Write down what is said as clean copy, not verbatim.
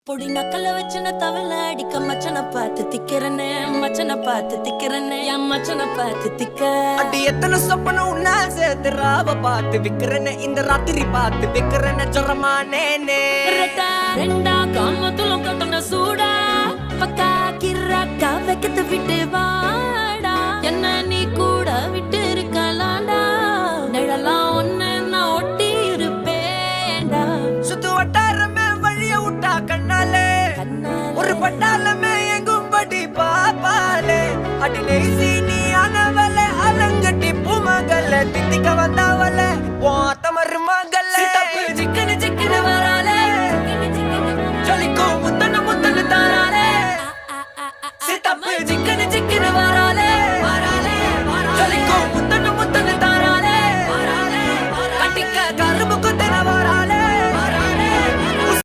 பொடி நக்கல வச்சுன தவள அடிக்க மச்சனை பார்த்து திக்கிறனே மச்சனை பார்த்து திக்கிறனே என் மச்சனை பார்த்து திக்க அடி எத்தனை சொப்பன உன்னா சேர்த்து ராவ பார்த்து விக்கிறனே இந்த ராத்திரி பார்த்து விக்கிறனே சொரமானே ரெண்டா காமத்துலம் கட்டண சூடா பக்கா கிராக்கா வைக்கத்து விட்டு வாடா என்ன நீ கூட விட்டு இருக்கலாண்டா நிழலாம் ஒன்னு நான் ஒட்டி இருப்பேன்டா சுத்து வட்டாரமே வழிய விட்டா கண்ணாலே ஒரு பட்டால